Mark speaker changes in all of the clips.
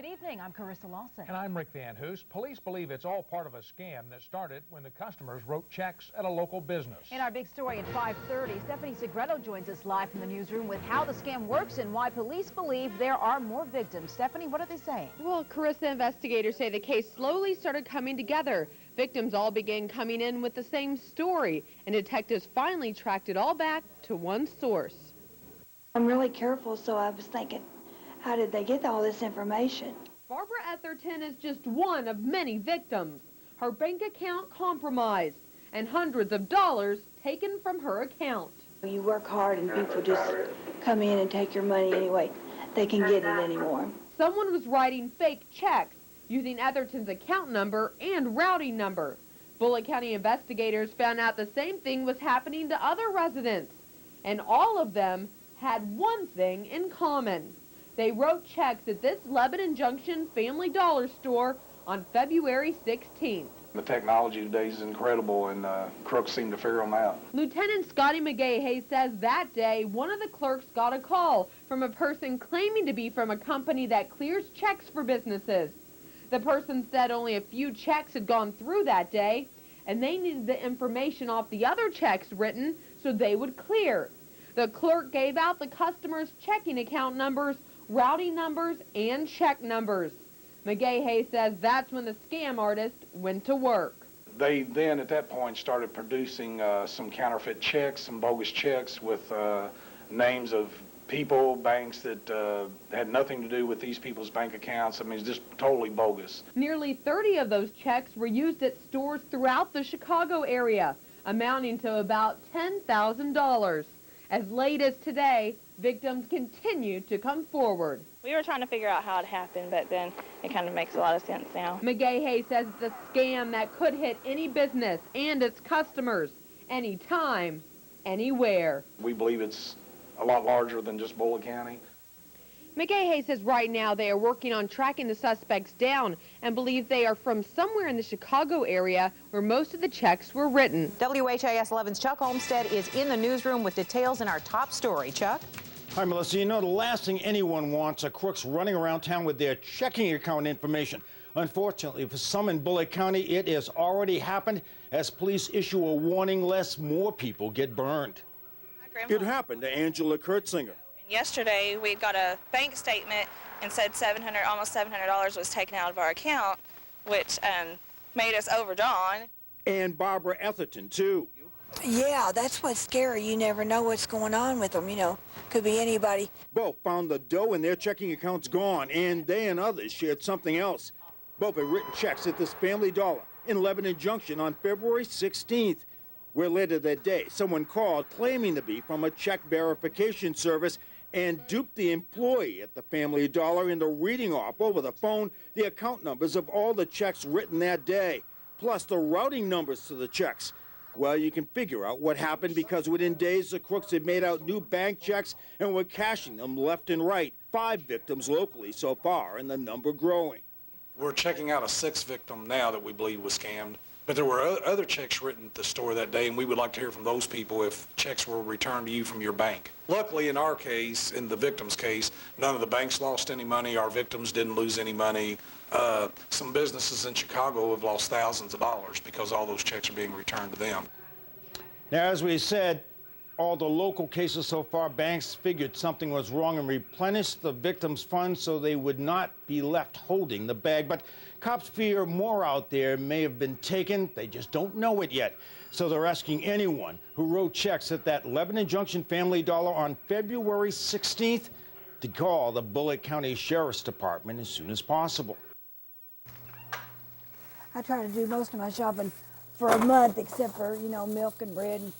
Speaker 1: Good evening, I'm Carissa Lawson.
Speaker 2: And I'm Rick Van Hoos. Police believe it's all part of a scam that started when the customers wrote checks at a local business. In our big story at 5:30, Stephanie Segreto joins us live from the newsroom with how the scam works and why police believe there are more victims. Stephanie, what are they saying?
Speaker 3: Well, Carissa, investigators say the case slowly started coming together. Victims all began coming in with the same story, and detectives finally tracked it all back to one source.
Speaker 4: I'm really careful, so I was thinking, how did they get all this information?
Speaker 3: Barbara Etherton is just one of many victims. Her bank account compromised and hundreds of dollars taken from her account.
Speaker 4: You work hard and people just come in and take your money anyway. They can get it anymore.
Speaker 3: Someone was writing fake checks using Etherton's account number and routing number. Bullitt County investigators found out the same thing was happening to other residents, and all of them had one thing in common. They wrote checks at this Lebanon Junction Family Dollar store on February 16th.
Speaker 5: The technology today is incredible, and crooks seem to figure them out.
Speaker 3: Lieutenant Scotty McGahey says that day one of the clerks got a call from a person claiming to be from a company that clears checks for businesses. The person said only a few checks had gone through that day, and they needed the information off the other checks written so they would clear. The clerk gave out the customer's checking account numbers, routing numbers, and check numbers. McGahey says that's when the scam artist went to work.
Speaker 5: They then, at that point, started producing some counterfeit checks, some bogus checks with names of people, banks that had nothing to do with these people's bank accounts. I mean, it's just totally bogus.
Speaker 3: Nearly 30 of those checks were used at stores throughout the Chicago area, amounting to about $10,000. As late as today, victims continue to come forward.
Speaker 6: We were trying to figure out how it happened, but then it kind of makes a lot of sense now.
Speaker 3: McGahey says it's a scam that could hit any business and its customers, anytime, anywhere.
Speaker 5: We believe it's a lot larger than just Bullitt County.
Speaker 3: McGahey says right now they are working on tracking the suspects down and believe they are from somewhere in the Chicago area where most of the checks were written.
Speaker 1: WHAS 11's Chuck Olmstead is in the newsroom with details in our top story. Chuck?
Speaker 7: Hi, Melissa. You know, the last thing anyone wants are crooks running around town with their checking account information. Unfortunately, for some in Bullitt County, it has already happened as police issue a warning lest more people get burned. It happened to Angela Kurtzinger.
Speaker 6: Yesterday, we got a bank statement and said almost $700 was taken out of our account, which made us overdrawn.
Speaker 7: And Barbara Etherton, too.
Speaker 4: Yeah, that's what's scary. You never know what's going on with them, you know. Could be anybody.
Speaker 7: Both found the dough in their checking accounts gone, and they and others shared something else. Both had written checks at this Family Dollar in Lebanon Junction on February 16th, where later that day, someone called claiming to be from a check verification service and duped the employee at the Family Dollar into reading off over the phone the account numbers of all the checks written that day, plus the routing numbers to the checks. Well, you can figure out what happened because within days, the crooks had made out new bank checks and were cashing them left and right. 5 victims locally so far, and the number growing.
Speaker 5: We're checking out a 6th victim now that we believe was scammed. But there were other checks written at the store that day, and we would like to hear from those people if checks were returned to you from your bank. Luckily, in our case, in the victim's case, none of the banks lost any money. Our victims didn't lose any money. Some businesses in Chicago have lost thousands of dollars because all those checks are being returned to them.
Speaker 7: Now, as we said, all the local cases so far, banks figured something was wrong and replenished the victims' funds so they would not be left holding the bag. But cops fear more out there may have been taken. They just don't know it yet. So they're asking anyone who wrote checks at that Lebanon Junction Family Dollar on February 16th to call the Bullitt County Sheriff's Department as soon as possible.
Speaker 4: I try to do most of my shopping for a month, except for, you know, milk and bread and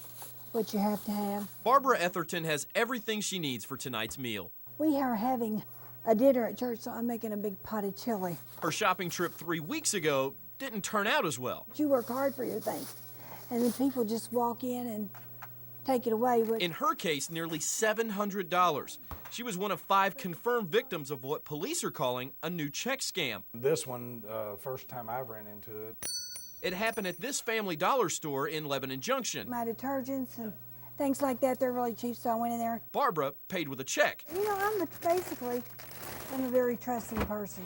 Speaker 4: what you have to have.
Speaker 8: Barbara Etherton has everything she needs for tonight's meal.
Speaker 4: We are having a dinner at church, so I'm making a big pot of chili.
Speaker 8: Her shopping trip 3 weeks ago didn't turn out as well.
Speaker 4: You work hard for your things, and then people just walk in and take it away.
Speaker 8: In her case, nearly $700. She was one of 5 confirmed victims of what police are calling a new check scam.
Speaker 5: This one, first time I've ran into it.
Speaker 8: It happened at this Family Dollar store in Lebanon Junction.
Speaker 4: My detergents and things like that, they're really cheap, so I went in there.
Speaker 8: Barbara paid with a check.
Speaker 4: You know, I'm basically I'm a very trusting person.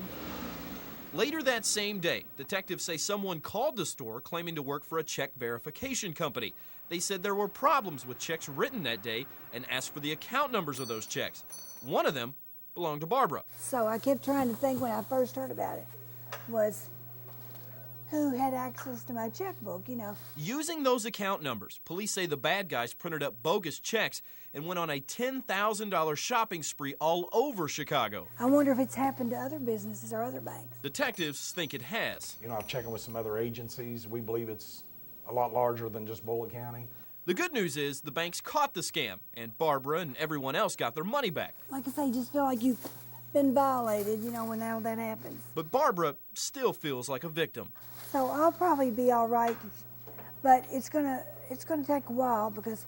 Speaker 8: Later that same day, detectives say someone called the store claiming to work for a check verification company. They said there were problems with checks written that day and asked for the account numbers of those checks. One of them belonged to Barbara.
Speaker 4: So I kept trying to think when I first heard about it was who had access to my checkbook, you know.
Speaker 8: Using those account numbers, police say the bad guys printed up bogus checks and went on a $10,000 shopping spree all over Chicago.
Speaker 4: I wonder if it's happened to other businesses or other banks.
Speaker 8: Detectives think it has.
Speaker 5: You know, I'm checking with some other agencies. We believe it's a lot larger than just Bullitt County.
Speaker 8: The good news is the banks caught the scam, and Barbara and everyone else got their money back.
Speaker 4: Like I say, just feel like you've been violated, you know, when all that happens.
Speaker 8: But Barbara still feels like a victim.
Speaker 4: So I'll probably be all right, but it's gonna take a while because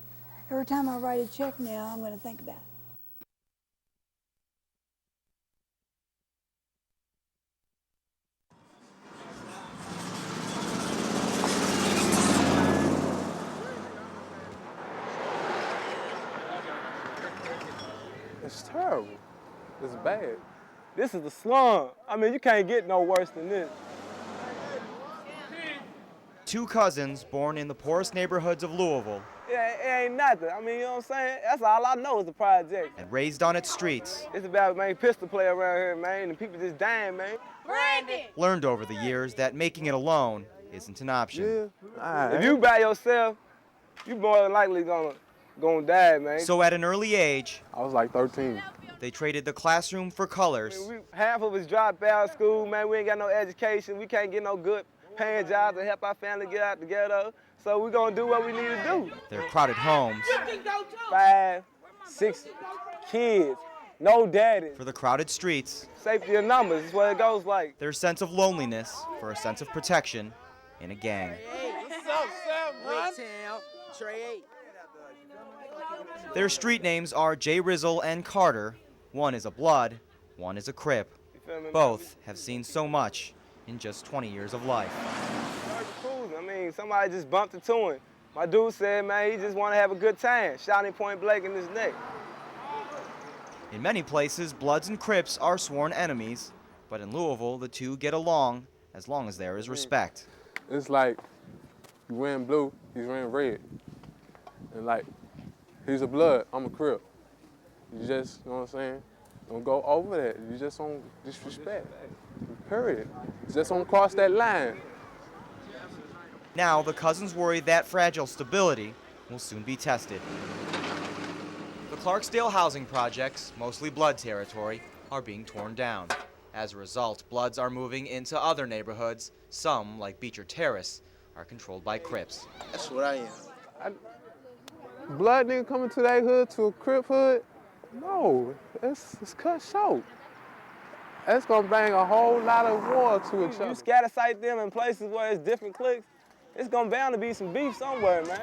Speaker 4: every time I write a check now, I'm gonna think about it.
Speaker 9: It's terrible. It's bad. This is the slum. I mean, you can't get no worse than this.
Speaker 10: Two cousins born in the poorest neighborhoods of Louisville.
Speaker 9: Yeah, it ain't nothing. I mean, you know what I'm saying? That's all I know is the project.
Speaker 10: And raised on its streets.
Speaker 9: It's about, man, pistol play around here, man, and people just dying, man.
Speaker 3: Brandon!
Speaker 10: Learned over the years that making it alone isn't an option.
Speaker 9: Yeah. If you by yourself, you more than likely gonna die, man.
Speaker 10: So at an early age,
Speaker 9: I was like 13.
Speaker 10: they traded the classroom for colors.
Speaker 9: I mean, half of us dropped out of school, man. We ain't got no education. We can't get no good paying jobs to help our family get out together. So we're gonna do what we need to do.
Speaker 10: Their crowded homes
Speaker 9: 5, 6 kids, no daddy.
Speaker 10: for the crowded streets.
Speaker 9: Safety of numbers is what it goes like.
Speaker 10: Their sense of loneliness for a sense of protection in a gang.
Speaker 9: What's up, Sam?
Speaker 10: Their street names are Jay Rizzle and Carter. One is a Blood, one is a Crip. Both have seen so much in just 20 years of life.
Speaker 9: I mean, somebody just bumped into him. My dude said, man, he just want to have a good time. Shot him point blank in his neck.
Speaker 10: In many places, Bloods and Crips are sworn enemies, but in Louisville, the two get along as long as there is respect.
Speaker 9: It's like you wearing blue, he's wearing red. And like, he's a Blood, I'm a Crip. You just, you know what I'm saying? Don't go over that. You just don't disrespect. Period. You just don't cross that line.
Speaker 10: Now, the cousins worry that fragile stability will soon be tested. The Clarksdale housing projects, mostly Blood territory, are being torn down. As a result, Bloods are moving into other neighborhoods. Some, like Beecher Terrace, are controlled by Crips.
Speaker 11: That's what I am.
Speaker 9: Blood nigga coming to that hood, to a Crip hood? No, it's cut short. That's gonna bring a whole lot of war to each other. You scatter site them in places where it's different cliques, it's gonna bound to be some beef somewhere, man.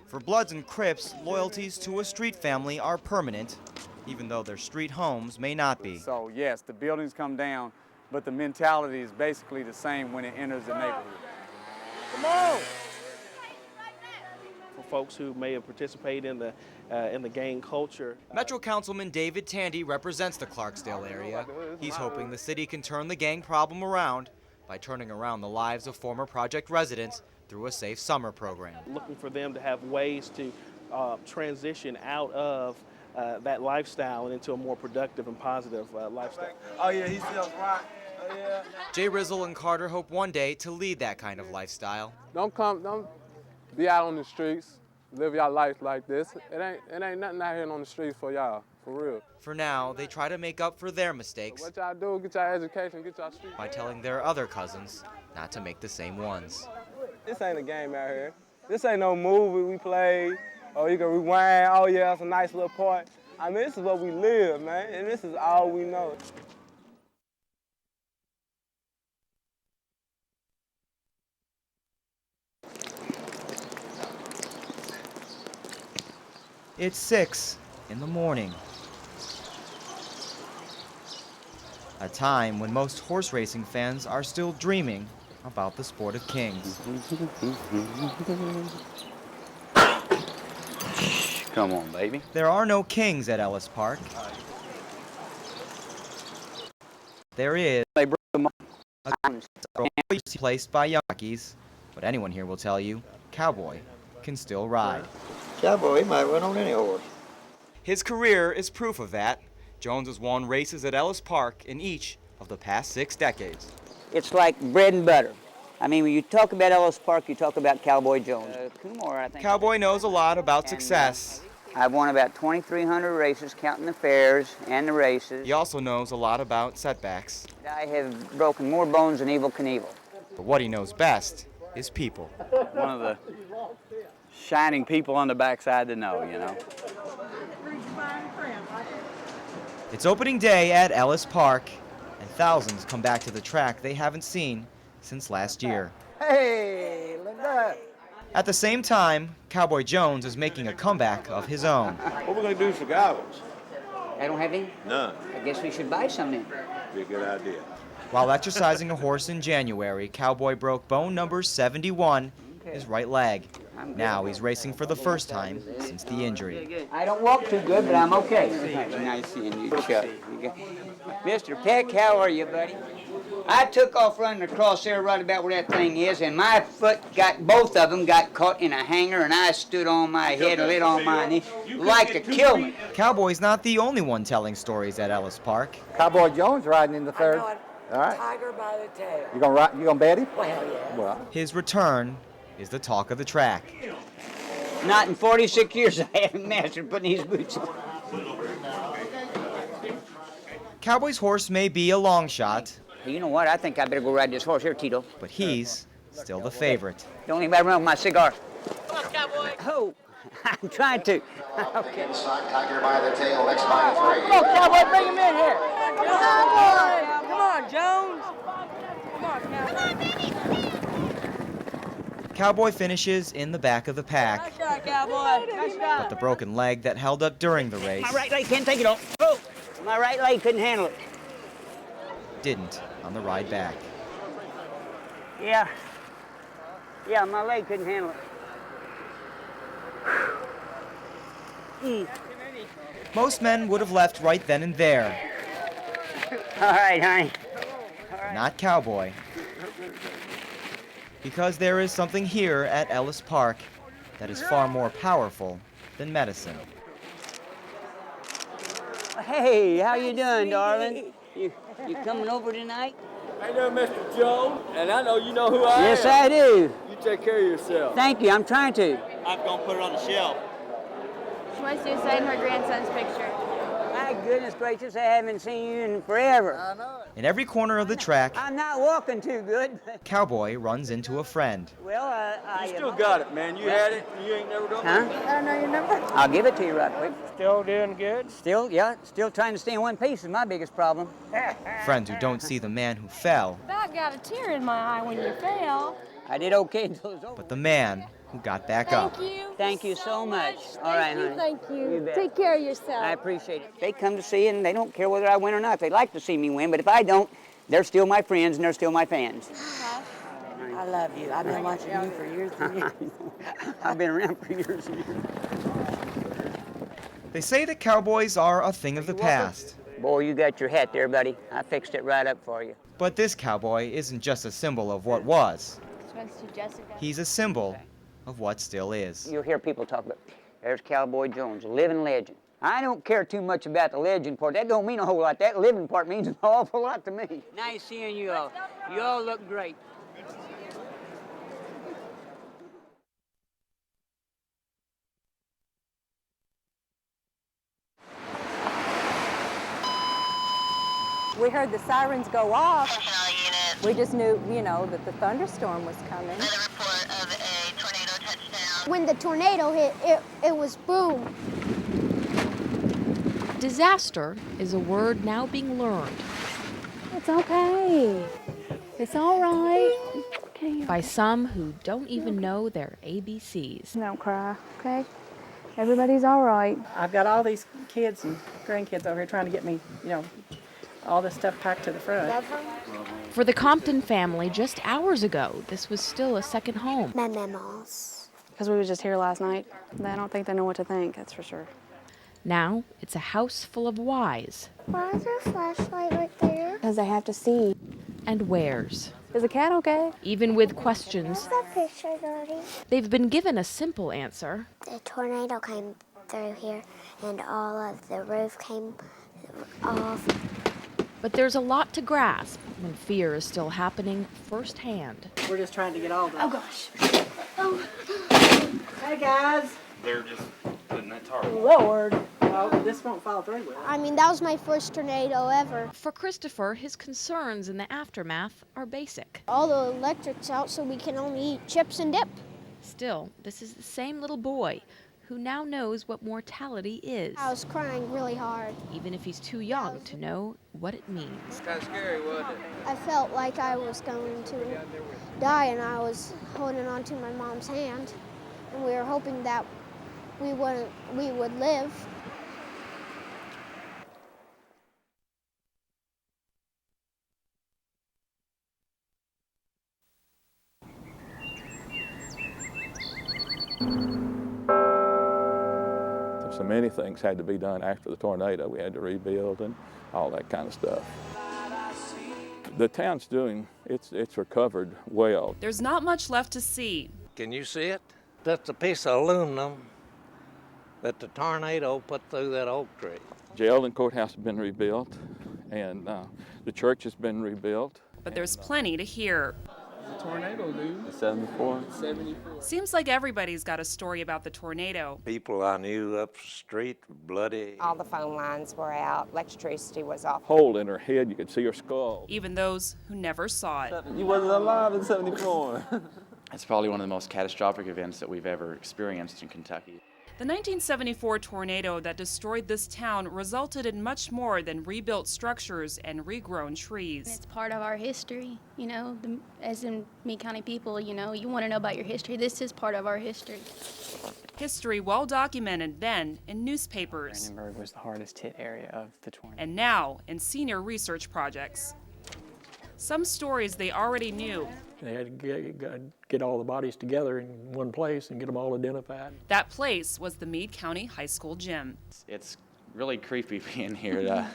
Speaker 10: For Bloods and Crips, loyalties to a street family are permanent, even though their street homes may not be.
Speaker 12: So yes, the buildings come down, but the mentality is basically the same when it enters the neighborhood.
Speaker 9: Come on!
Speaker 13: For folks who may have participated in the gang culture.
Speaker 10: Metro Councilman David Tandy represents the Clarksdale area. He's hoping the city can turn the gang problem around by turning around the lives of former project residents through a safe summer program.
Speaker 13: Looking for them to have ways to transition out of that lifestyle and into a more productive and positive lifestyle.
Speaker 9: Oh yeah, he sells rock. Oh yeah.
Speaker 10: Jay Rizzle and Carter hope one day to lead that kind of lifestyle.
Speaker 9: Don't be out on the streets, live your life like this. It ain't nothing out here on the streets for y'all, for real.
Speaker 10: For now, they try to make up for their mistakes.
Speaker 9: So what y'all do, get your education, get your street.
Speaker 10: By telling their other cousins not to make the same ones.
Speaker 9: This ain't a game out here. This ain't no movie we play, or you can rewind, oh yeah, it's a nice little part. I mean, this is what we live, man, and this is all we know.
Speaker 10: It's 6 in the morning. A time when most horse racing fans are still dreaming about the sport of kings.
Speaker 12: Come on, baby.
Speaker 10: There are no kings at Ellis Park. There is
Speaker 11: They broke them
Speaker 10: placed by Yankees, but anyone here will tell you, Cowboy can still ride.
Speaker 11: Cowboy, he might run on any horse.
Speaker 10: His career is proof of that. Jones has won races at Ellis Park in each of the past 6 decades.
Speaker 11: It's like bread and butter. I mean, when you talk about Ellis Park, you talk about Cowboy Jones. Kumar, I think.
Speaker 10: Cowboy knows a lot about success.
Speaker 11: I've won about 2,300 races, counting the fairs and the races.
Speaker 10: He also knows a lot about setbacks.
Speaker 11: I have broken more bones than Evel Knievel.
Speaker 10: But what he knows best is people.
Speaker 11: One of the shining people on the backside to know, you know.
Speaker 10: It's opening day at Ellis Park, and thousands come back to the track they haven't seen since last year.
Speaker 11: Hey, look at that.
Speaker 10: At the same time, Cowboy Jones is making a comeback of his own.
Speaker 14: What are we going to do for goggles?
Speaker 11: I don't have any?
Speaker 14: None.
Speaker 11: I guess we should buy some then.
Speaker 14: Be a good idea.
Speaker 10: While exercising a horse in January, Cowboy broke bone number 71, his right leg. Now he's racing for the first time since the injury.
Speaker 11: I don't walk too good, but I'm okay. Nice seeing you, Chuck. Mr. Peck, how are you, buddy? I took off running across there right about where that thing is, and my foot both of them got caught in a hanger, and I stood on my head and lit on my knee, like to kill me.
Speaker 10: Cowboy's not the only one telling stories at Ellis Park.
Speaker 15: Cowboy Jones riding in the third.
Speaker 16: All
Speaker 15: right.
Speaker 16: Tiger by the tail.
Speaker 15: You gonna bet him?
Speaker 16: Well, yeah.
Speaker 15: Well.
Speaker 10: His return is the talk of the track.
Speaker 11: Not in 46 years I haven't mastered putting these boots on.
Speaker 10: Cowboy's horse may be a long shot.
Speaker 11: You know what? I think I better go ride this horse here, Tito.
Speaker 10: But he's still the favorite.
Speaker 11: Don't leave me run with my cigar. Come on, Cowboy. Oh, I'm trying to. Okay.
Speaker 17: Tiger by the tail, next by 3.
Speaker 11: Come on, Cowboy, bring him in here.
Speaker 16: Cowboy! Come on, Jones. Come on, Cowboy.
Speaker 10: Cowboy finishes in the back of the pack.
Speaker 16: Nice shot, Cowboy. Nice shot.
Speaker 10: But the broken leg that held up during the race
Speaker 11: My right leg can't take it off. Oh, my right leg couldn't handle it.
Speaker 10: didn't on the ride back.
Speaker 11: Yeah, my leg couldn't handle it.
Speaker 10: Most men would have left right then and there.
Speaker 11: All right, honey.
Speaker 10: Not Cowboy. Because there is something here at Ellis Park that is far more powerful than medicine.
Speaker 11: Hey, how you doing, darling? You coming over tonight?
Speaker 18: I know Mr. Jones, and I know you know who I am.
Speaker 11: Yes, I do.
Speaker 18: You take care of yourself.
Speaker 11: Thank you, I'm trying to.
Speaker 18: I'm going to put it on the shelf.
Speaker 19: She wants to sign her grandson's picture.
Speaker 11: My goodness gracious, I haven't seen you in forever.
Speaker 18: I know it.
Speaker 10: In every corner of the track,
Speaker 11: I'm not walking too good.
Speaker 10: Cowboy runs into a friend.
Speaker 11: Well,
Speaker 18: you still got it, man. You had it, and you ain't never done it.
Speaker 11: Huh?
Speaker 19: I don't know your number.
Speaker 11: I'll give it to you right quick.
Speaker 18: Still doing good?
Speaker 11: Still trying to stay in one piece is my biggest problem.
Speaker 10: Friends who don't see the man who fell,
Speaker 19: About got a tear in my eye when you fell.
Speaker 11: I did okay until it was over.
Speaker 10: but the man who got back up.
Speaker 19: Thank you.
Speaker 11: Thank you so much. All right, honey.
Speaker 19: Thank you.
Speaker 11: You bet.
Speaker 19: Take care of yourself.
Speaker 11: I appreciate it. They come to see it, and they don't care whether I win or not. They like to see me win, but if I don't, they're still my friends, and they're still my fans.
Speaker 16: I love you. I've been watching you for years and years.
Speaker 11: I've been around for years and years.
Speaker 10: They say that cowboys are a thing of the past.
Speaker 11: Boy, you got your hat there, buddy. I fixed it right up for you.
Speaker 10: But this cowboy isn't just a symbol of what was. He's a symbol of what still is.
Speaker 11: You'll hear people talk about, there's Cowboy Jones, a living legend. I don't care too much about the legend part. That don't mean a whole lot. That living part means an awful lot to me. Nice seeing you all. You all look great.
Speaker 20: We heard the sirens go off. We just knew, that the thunderstorm was coming.
Speaker 19: When the tornado hit, it was boom.
Speaker 21: Disaster is a word now being learned.
Speaker 20: It's okay. It's all right. Okay.
Speaker 21: By some who don't even know their ABCs.
Speaker 20: Don't cry, okay? Everybody's all right.
Speaker 22: I've got all these kids and grandkids over here trying to get me, all this stuff packed to the front.
Speaker 21: For the Compton family, just hours ago, this was still a second home.
Speaker 20: Because we were just here last night. I don't think they know what to think, that's for sure.
Speaker 21: Now it's a house full of whys.
Speaker 19: Why is there a flashlight right there?
Speaker 20: Because they have to see.
Speaker 21: And wheres.
Speaker 20: Is the cat okay?
Speaker 21: Even with questions,
Speaker 19: Is that picture dirty?
Speaker 21: they've been given a simple answer.
Speaker 19: The tornado came through here and all of the roof came off.
Speaker 21: But there's a lot to grasp when fear is still happening firsthand.
Speaker 22: We're just trying to get all the.
Speaker 19: Oh gosh.
Speaker 22: Hey guys.
Speaker 10: They're just putting that tarp.
Speaker 22: Lord. Well, this won't fall through well.
Speaker 19: I mean, that was my first tornado ever.
Speaker 21: For Christopher, his concerns in the aftermath are basic.
Speaker 19: All the electric's out, so we can only eat chips and dip.
Speaker 21: Still, this is the same little boy who now knows what mortality is,
Speaker 19: I was crying really hard.
Speaker 21: even if he's too young to know what it means.
Speaker 18: Kind of scary, wasn't it?
Speaker 19: I felt like I was going to die, and I was holding on to my mom's hand, and we were hoping that we would live.
Speaker 14: So many things had to be done after the tornado. We had to rebuild and all that kind of stuff. The town's it's recovered well.
Speaker 1: There's not much left to see.
Speaker 18: Can you see it? That's a piece of aluminum that the tornado put through that oak tree.
Speaker 14: Jail and courthouse have been rebuilt, and the church has been rebuilt.
Speaker 1: But there's plenty to hear.
Speaker 12: The tornado, dude.
Speaker 14: 74.
Speaker 12: 74.
Speaker 1: Seems like everybody's got a story about the tornado.
Speaker 18: People I knew up the street were bloody.
Speaker 2: All the phone lines were out, electricity was off.
Speaker 14: Hole in her head, you could see her skull.
Speaker 1: Even those who never saw it.
Speaker 9: You wasn't alive in 74.
Speaker 10: It's probably one of the most catastrophic events that we've ever experienced in Kentucky.
Speaker 1: The 1974 tornado that destroyed this town resulted in much more than rebuilt structures and regrown trees.
Speaker 23: It's part of our history, you know, as in Meade County people, you know, you want to know about your history. This is part of our history.
Speaker 1: History well documented then in newspapers.
Speaker 24: Brandenburg was the hardest hit area of the tornado.
Speaker 1: And now in senior research projects. Some stories they already knew.
Speaker 25: They had to get all the bodies together in one place and get them all identified.
Speaker 1: That place was the Meade County High School gym.
Speaker 10: It's really creepy being here.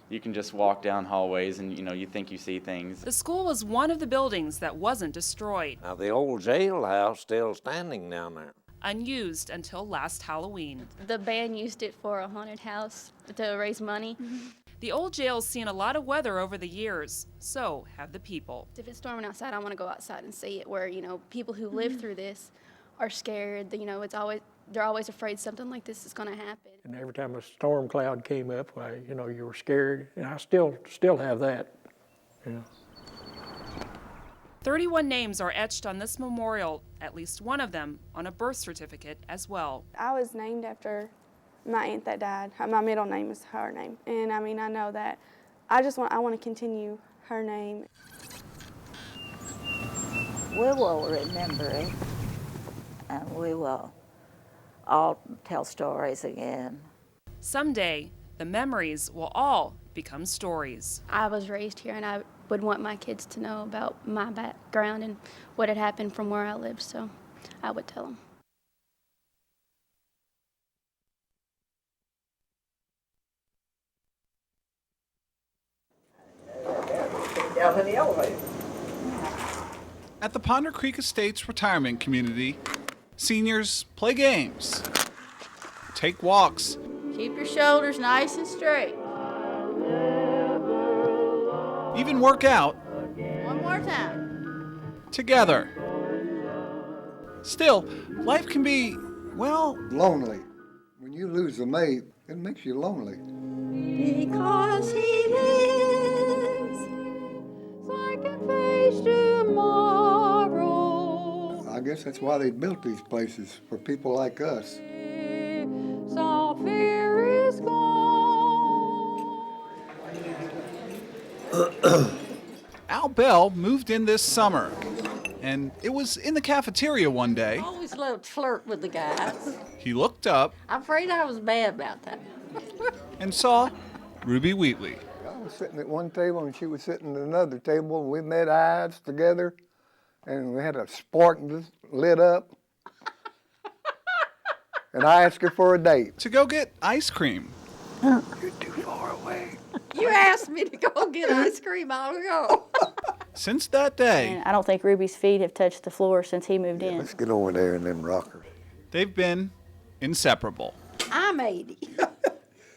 Speaker 10: You can just walk down hallways and, you think you see things.
Speaker 1: The school was one of the buildings that wasn't destroyed.
Speaker 18: Now the old jailhouse still standing down there.
Speaker 1: Unused until last Halloween.
Speaker 23: The band used it for a haunted house to raise money.
Speaker 1: The old jail's seen a lot of weather over the years, so have the people.
Speaker 23: If it's storming outside, I want to go outside and see it, where, people who live through this are scared. They're always afraid something like this is going to happen.
Speaker 25: And every time a storm cloud came up, you were scared, and I still have that.
Speaker 1: 31 names are etched on this memorial, at least one of them on a birth certificate as well.
Speaker 26: I was named after my aunt that died. My middle name is her name. And I know that I want to continue her name.
Speaker 27: We will remember it, and we will all tell stories again.
Speaker 1: Someday, the memories will all become stories.
Speaker 23: I was raised here, and I would want my kids to know about my background and what had happened from where I lived, so I would tell them.
Speaker 28: Down in the elevator. At the Ponder Creek Estates Retirement Community, seniors play games, take walks,
Speaker 29: keep your shoulders nice and straight.
Speaker 28: even work out
Speaker 29: One more time.
Speaker 28: together. Still, life can be, well,
Speaker 30: lonely. When you lose a mate, it makes you lonely.
Speaker 29: Because he lives, so I can face tomorrow.
Speaker 30: I guess that's why they built these places, for people like us.
Speaker 29: So fear is gone.
Speaker 28: Al Bell moved in this summer, and it was in the cafeteria one day.
Speaker 29: I always loved to flirt with the guys.
Speaker 28: He looked up
Speaker 29: I'm afraid I was bad about that.
Speaker 28: and saw Ruby Wheatley.
Speaker 30: I was sitting at one table and she was sitting at another table, and we met eyes together, and we had a spark lit up. and I asked her for a date.
Speaker 28: To go get ice cream.
Speaker 30: You're too far away.
Speaker 29: You asked me to go get ice cream, I'll go.
Speaker 28: Since that day,
Speaker 22: And I don't think Ruby's feet have touched the floor since he moved in.
Speaker 30: Let's get over there in them rockers.
Speaker 28: they've been inseparable.
Speaker 29: I'm 80.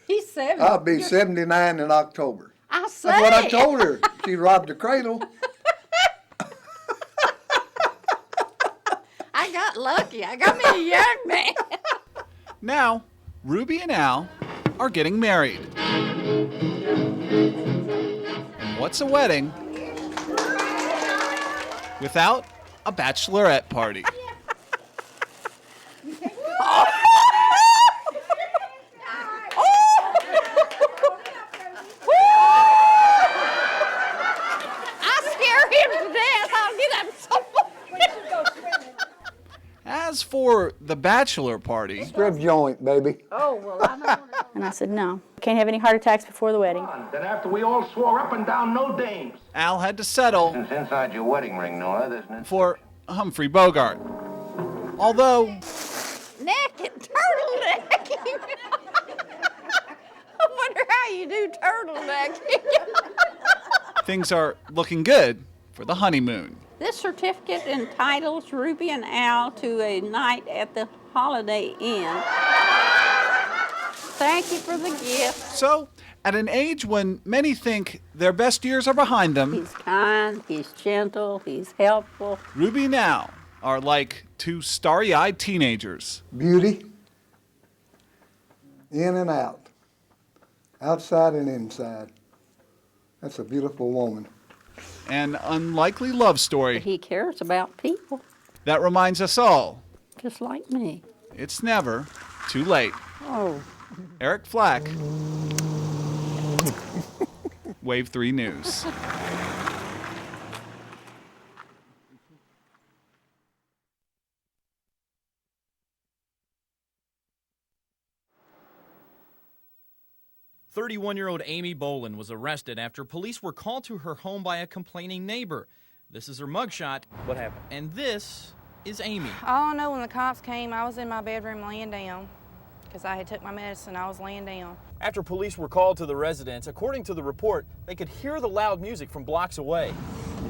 Speaker 29: He's 70.
Speaker 30: I'll be 79 in October.
Speaker 29: I say.
Speaker 30: That's what I told her. She robbed the cradle.
Speaker 29: I got lucky. I got me a young man.
Speaker 28: Now, Ruby and Al are getting married. And what's a wedding without a bachelorette party? As for the bachelor party,
Speaker 30: Strip joint, baby.
Speaker 29: Oh, well, I know.
Speaker 22: And I said, no, can't have any heart attacks before the wedding.
Speaker 3: Then after we all swore up and down no dames.
Speaker 28: Al had to settle
Speaker 3: It's inside your wedding ring, no others.
Speaker 28: for Humphrey Bogart. Although
Speaker 29: Naked turtlenecking. I wonder how you do turtlenecking.
Speaker 28: things are looking good for the honeymoon.
Speaker 29: This certificate entitles Ruby and Al to a night at the Holiday Inn. Thank you for the gift.
Speaker 28: So, at an age when many think their best years are behind them,
Speaker 29: He's kind, he's gentle, he's helpful.
Speaker 28: Ruby and Al are like two starry-eyed teenagers.
Speaker 30: Beauty, in and out, outside and inside. That's a beautiful woman.
Speaker 28: An unlikely love story
Speaker 29: He cares about people,
Speaker 28: that reminds us all
Speaker 29: just like me.
Speaker 28: it's never too late.
Speaker 29: Oh.
Speaker 28: Eric Flack, Wave 3 News.
Speaker 4: "31-year-old Amy Bolin was arrested after police were called to her home by a complaining neighbor. This is her mugshot. What happened? And this is Amy.
Speaker 26: All I know, when the cops came, I was in my bedroom laying down because I had took my medicine. I was laying down.
Speaker 4: After police were called to the residence, according to the report, they could hear the loud music from blocks away.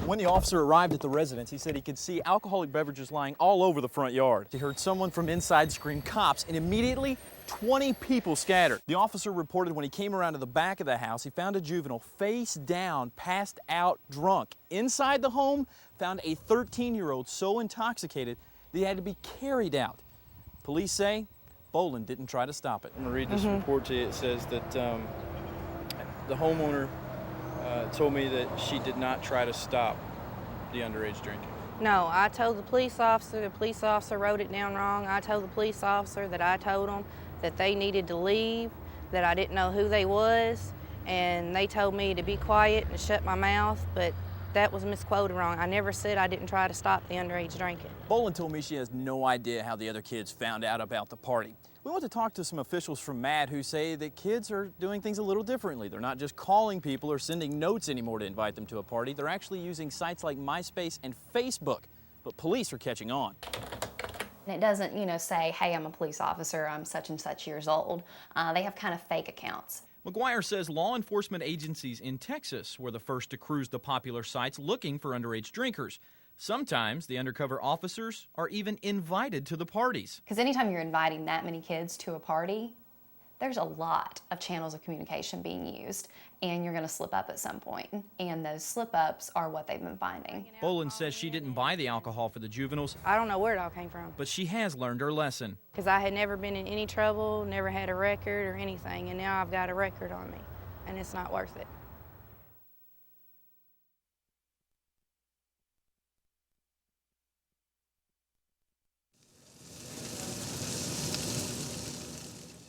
Speaker 4: When the officer arrived at the residence, he said he could see alcoholic beverages lying all over the front yard. He heard someone from inside scream "cops," and immediately 20 people scattered. The officer reported when he came around to the back of the house, he found a juvenile face down, passed out, drunk. Inside the home, found a 13-year-old so intoxicated that he had to be carried out. Police say Bolin didn't try to stop it.
Speaker 5: I'm gonna read this report to you. It says that the homeowner told me that she did not try to stop the underage drinking.
Speaker 26: No, I told the police officer wrote it down wrong. I told the police officer that I told them that they needed to leave, that I didn't know who they was, and they told me to be quiet and shut my mouth, but that was misquoted wrong. I never said I didn't try to stop the underage drinking.
Speaker 4: Bolin told me she has no idea how the other kids found out about the party. We want to talk to some officials from MAD who say that kids are doing things a little differently. They're not just calling people or sending notes anymore to invite them to a party. They're actually using sites like MySpace and Facebook. But police are catching on.
Speaker 6: And it doesn't, say, hey, I'm a police officer, I'm such and such years old. They have kind of fake accounts.
Speaker 4: McGuire says law enforcement agencies in Texas were the first to cruise the popular sites looking for underage drinkers. Sometimes the undercover officers are even invited to the parties.
Speaker 6: Because anytime you're inviting that many kids to a party, there's a lot of channels of communication being used, and you're going to slip up at some point. And those slip-ups are what they've been finding.
Speaker 4: Bolin says she didn't buy the alcohol for the juveniles.
Speaker 26: I don't know where it all came from.
Speaker 4: But she has learned her lesson.
Speaker 26: Because I had never been in any trouble, never had a record or anything, and now I've got a record on me, and it's not worth it.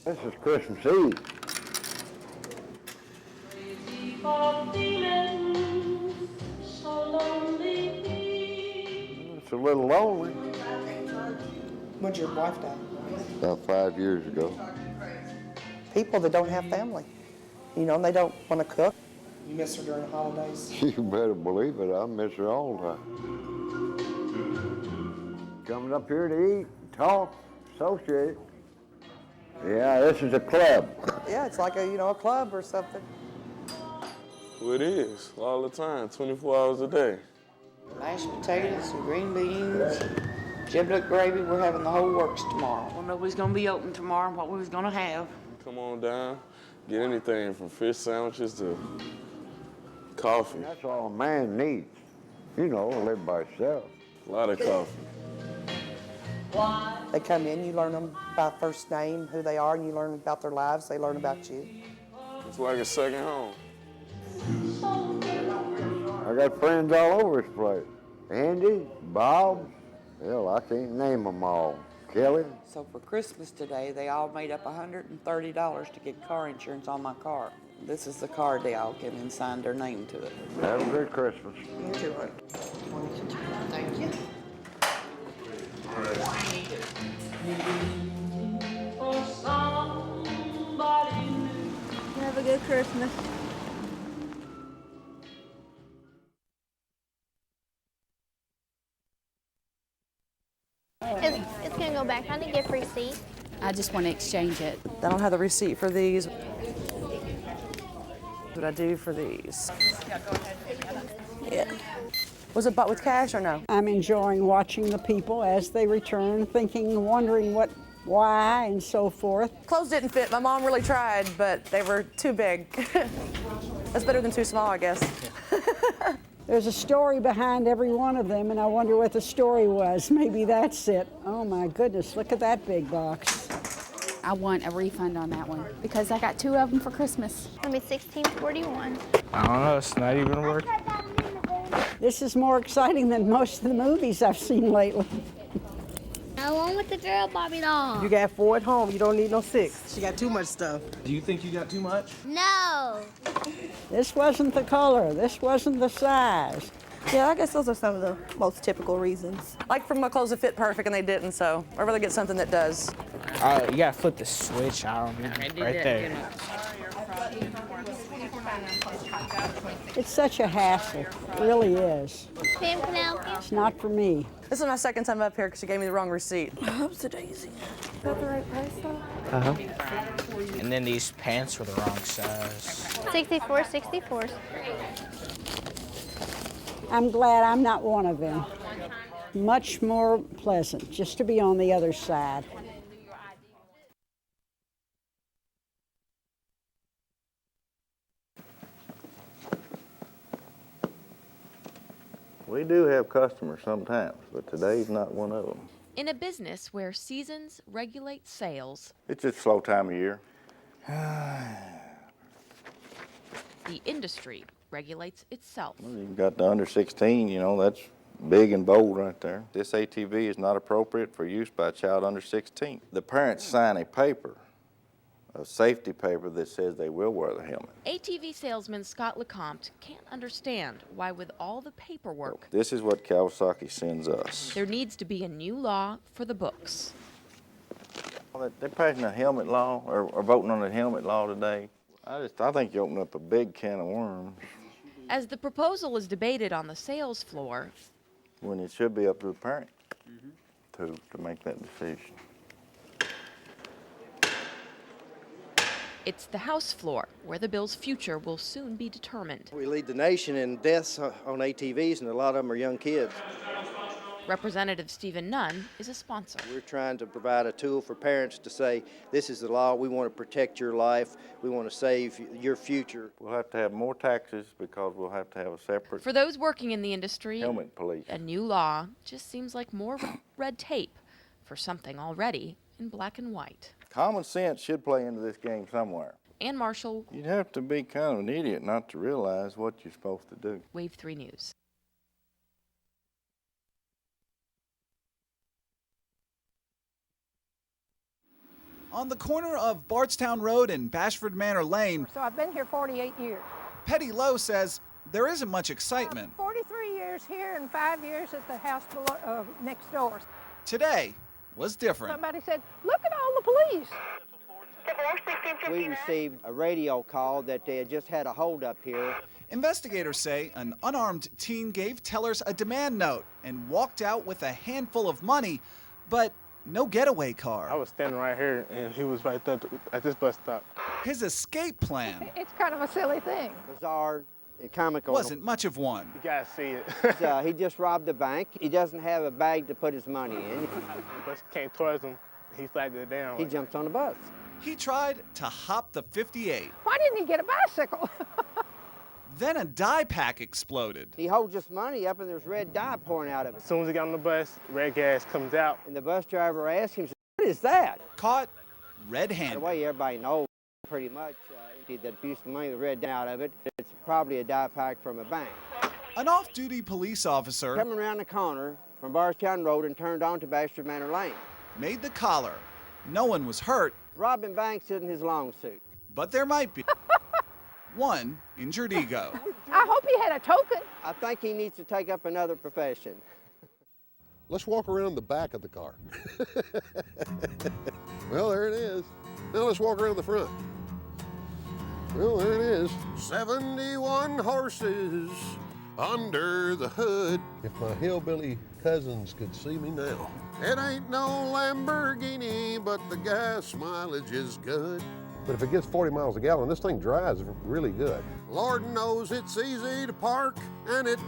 Speaker 30: This is Christmas Eve. It's a little lonely.
Speaker 7: When'd your wife die?
Speaker 30: About 5 years ago.
Speaker 7: People that don't have family, and they don't want to cook. You miss her during the holidays?
Speaker 30: You better believe it, I miss her all the time. Coming up here to eat, talk, associate.
Speaker 8: Yeah, this is a club.
Speaker 7: Yeah, it's like a club or something.
Speaker 11: Well, it is, all the time, 24 hours a day.
Speaker 12: Mashed potatoes and green beans, giblet gravy. We're having the whole works tomorrow. Well, nobody's gonna be open tomorrow, what we was gonna have.
Speaker 11: Come on down, get anything from fish sandwiches to coffee.
Speaker 8: That's all a man needs. Live by himself.
Speaker 11: A lot of coffee.
Speaker 7: They come in, you learn them by first name, who they are, and you learn about their lives. They learn about you.
Speaker 11: It's like a second home.
Speaker 8: I got friends all over this place. Andy, Bob, hell, I can't name them all. Kelly.
Speaker 12: So for Christmas today, they all made up $130 to get car insurance on my car. This is the card they all came and signed their name to it.
Speaker 8: Have a good Christmas.
Speaker 12: You too. Thank you.
Speaker 29: Have a good Christmas.
Speaker 13: It's gonna go back. I didn't get free receipt.
Speaker 15: I just want to exchange it.
Speaker 7: I don't have the receipt for these. What I do for these? Yeah. Was it bought with cash or no?
Speaker 22: I'm enjoying watching the people as they return, thinking, wondering why, and so forth.
Speaker 7: Clothes didn't fit. My mom really tried, but they were too big. That's better than too small, I guess.
Speaker 22: There's a story behind every one of them, and I wonder what the story was. Maybe that's it. Oh my goodness, look at that big box.
Speaker 15: I want a refund on that one because I got 2 of them for Christmas.
Speaker 13: It's gonna be $16.41.
Speaker 18: I don't know, it's not even worth it.
Speaker 22: This is more exciting than most of the movies I've seen lately.
Speaker 13: I want with the girl Barbie doll.
Speaker 7: You got 4 at home. You don't need no 6. She got too much stuff.
Speaker 16: Do you think you got too much?
Speaker 13: No.
Speaker 22: This wasn't the color. This wasn't the size.
Speaker 7: Yeah, I guess those are some of the most typical reasons. Like for my clothes to fit perfect and they didn't, so I'd rather get something that does.
Speaker 18: You gotta flip the switch out right there.
Speaker 22: It's such a hassle. It really is.
Speaker 13: Pam, can I help you?
Speaker 22: It's not for me.
Speaker 7: This is my second time up here because she gave me the wrong receipt.
Speaker 13: Oops, a daisy. Is that the right price though?
Speaker 18: And then these pants were the wrong size.
Speaker 13: 64.
Speaker 22: I'm glad I'm not one of them. Much more pleasant just to be on the other side.
Speaker 8: We do have customers sometimes, but today's not one of them.
Speaker 17: In a business where seasons regulate sales,
Speaker 8: It's just a slow time of year.
Speaker 17: the industry regulates itself.
Speaker 8: Well, you've got the under 16, that's big and bold right there. This ATV is not appropriate for use by a child under 16. The parents sign a paper, a safety paper that says they will wear the helmet.
Speaker 17: ATV salesman Scott LeCompte can't understand why, with all the paperwork,
Speaker 8: This is what Kawasaki sends us.
Speaker 17: there needs to be a new law for the books.
Speaker 8: They're passing a helmet law, or voting on a helmet law today. I think you open up a big can of worms
Speaker 17: As the proposal is debated on the sales floor,
Speaker 8: when it should be up to the parent to make that decision.
Speaker 17: it's the House floor where the bill's future will soon be determined.
Speaker 19: We lead the nation in deaths on ATVs, and a lot of them are young kids.
Speaker 17: Representative Stephen Nunn is a sponsor.
Speaker 19: We're trying to provide a tool for parents to say, this is the law, we want to protect your life, we want to save your future.
Speaker 8: We'll have to have more taxes because we'll have to have a separate
Speaker 17: For those working in the industry,
Speaker 8: helmet police.
Speaker 17: a new law just seems like more red tape for something already in black and white.
Speaker 8: Common sense should play into this game somewhere.
Speaker 17: Ann Marshall,
Speaker 8: You'd have to be kind of an idiot not to realize what you're supposed to do.
Speaker 17: Wave 3 News.
Speaker 28: On the corner of Bardstown Road and Bashford Manor Lane,
Speaker 20: So I've been here 48 years.
Speaker 28: Petty Lowe says there isn't much excitement.
Speaker 20: 43 years here and 5 years at the house below, next door.
Speaker 28: Today was different.
Speaker 20: Somebody said, look at all the police.
Speaker 19: We received a radio call that they had just had a holdup here.
Speaker 28: Investigators say an unarmed teen gave tellers a demand note and walked out with a handful of money, but no getaway car.
Speaker 1: I was standing right here, and he was right there at this bus stop.
Speaker 28: His escape plan
Speaker 20: It's kind of a silly thing.
Speaker 2: Bizarre and comical.
Speaker 28: wasn't much of one.
Speaker 1: You gotta see it.
Speaker 2: He just robbed a bank. He doesn't have a bag to put his money in.
Speaker 1: The bus came towards him. He flagged it down.
Speaker 2: He jumps on the bus.
Speaker 28: He tried to hop the 58.
Speaker 20: Why didn't he get a bicycle?
Speaker 28: Then a dye pack exploded.
Speaker 2: He holds his money up and there's red dye pouring out of it.
Speaker 1: As soon as he got on the bus, red gas comes out.
Speaker 2: And the bus driver asked him, what is that?
Speaker 28: Caught red-handed.
Speaker 2: The way everybody knows pretty much that if you use the money, the red dye out of it, it's probably a dye pack from a bank.
Speaker 28: An off-duty police officer
Speaker 2: coming around the corner from Barstown Road and turned on to Bastard Manor Lane.
Speaker 28: Made the collar. No one was hurt.
Speaker 2: Robbing banks isn't his long suit.
Speaker 28: But there might be one injured ego.
Speaker 20: I hope he had a token.
Speaker 2: I think he needs to take up another profession.
Speaker 9: Let's walk around the back of the car. Well, there it is. Now let's walk around the front. Well, there it is. 71 horses under the hood. If my hillbilly cousins could see me now. It ain't no Lamborghini, but the gas mileage is good. But if it gets 40 miles a gallon, this thing drives really good. Lord knows it's easy to park, and it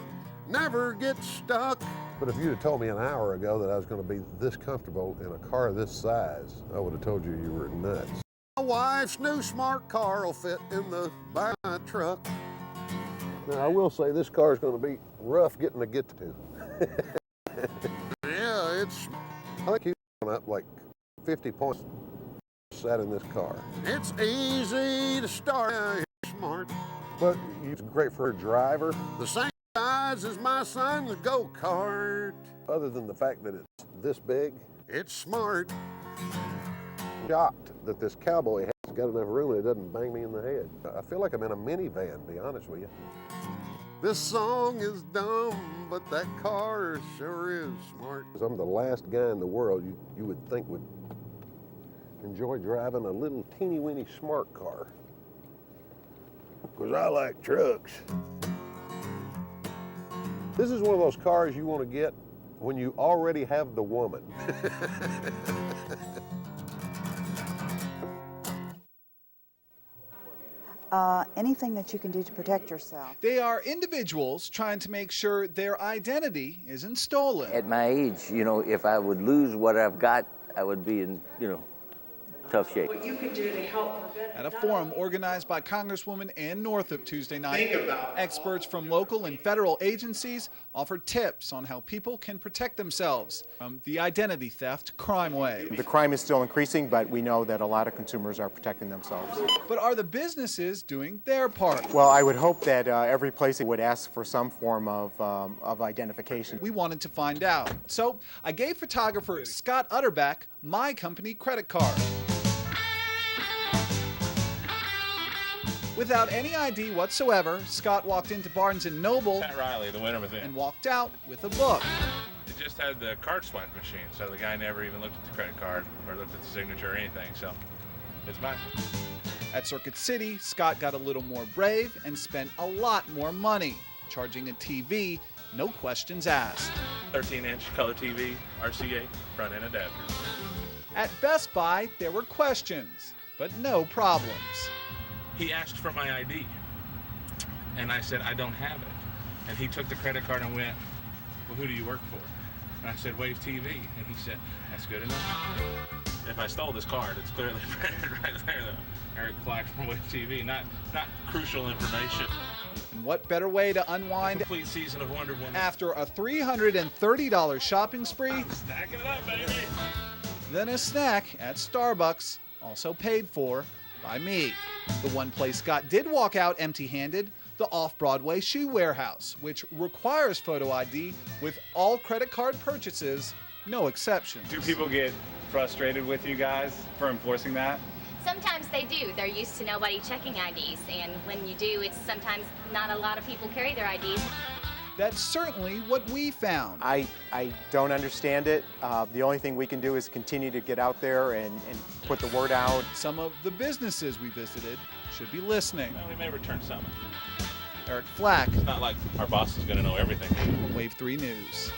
Speaker 9: never gets stuck. But if you'd have told me an hour ago that I was going to be this comfortable in a car this size, I would have told you you were nuts. My wife's new smart car will fit in the back of my truck. Now, I will say this car is going to be rough getting to get to. Yeah, I think he's going up like 50 points sat in this car. It's easy to start, you're smart. But it's great for a driver. The same size as my son's go-kart. Other than the fact that it's this big, it's smart. Shocked that this cowboy has got enough room and it doesn't bang me in the head. I feel like I'm in a minivan, to be honest with you. This song is dumb, but that car sure is smart. I'm the last guy in the world you would think would enjoy driving a little teeny-weeny smart car. Because I like trucks. This is one of those cars you want to get when you already have the woman.
Speaker 10: Anything that you can do to protect yourself.
Speaker 28: They are individuals trying to make sure their identity isn't stolen.
Speaker 14: At my age, if I would lose what I've got, I would be in, tough shape.
Speaker 10: What you can do to help prevent
Speaker 28: At a forum organized by Congresswoman Ann Northup Tuesday night, experts from local and federal agencies offered tips on how people can protect themselves from the identity theft crime wave.
Speaker 16: The crime is still increasing, but we know that a lot of consumers are protecting themselves.
Speaker 28: But are the businesses doing their part?
Speaker 16: Well, I would hope that every place would ask for some form of identification.
Speaker 28: We wanted to find out. So I gave photographer Scott Utterback my company credit card. Without any ID whatsoever, Scott walked into Barnes & Noble
Speaker 21: Pat Riley, the winner was in.
Speaker 28: and walked out with a book.
Speaker 21: It just had the card swipe machine, so the guy never even looked at the credit card or looked at the signature or anything, so it's mine.
Speaker 28: At Circuit City, Scott got a little more brave and spent a lot more money, charging a TV, no questions asked.
Speaker 21: 13-inch color TV, RCA, front-end adapter.
Speaker 28: At Best Buy, there were questions, but no problems.
Speaker 21: He asked for my ID, and I said, I don't have it. And he took the credit card and went, well, who do you work for? And I said, Wave TV. And he said, that's good enough. If I stole this card, it's clearly printed right there, though. Eric Flack from Wave TV, not crucial information.
Speaker 28: And what better way to unwind
Speaker 21: Complete season of Wonder Woman
Speaker 28: after a $330 shopping spree
Speaker 21: Stacking it up, baby.
Speaker 28: than a snack at Starbucks, also paid for by me. The one place Scott did walk out empty-handed, the Off-Broadway Shoe Warehouse, which requires photo ID with all credit card purchases, no exceptions.
Speaker 24: Do people get frustrated with you guys for enforcing that?
Speaker 25: Sometimes they do. They're used to nobody checking IDs, and when you do, it's sometimes not a lot of people carry their IDs.
Speaker 28: That's certainly what we found.
Speaker 16: I don't understand it. The only thing we can do is continue to get out there and put the word out.
Speaker 28: Some of the businesses we visited should be listening.
Speaker 21: Well, we may return some.
Speaker 28: Eric Flack.
Speaker 21: It's not like our boss is going to know everything.
Speaker 28: Wave 3 News.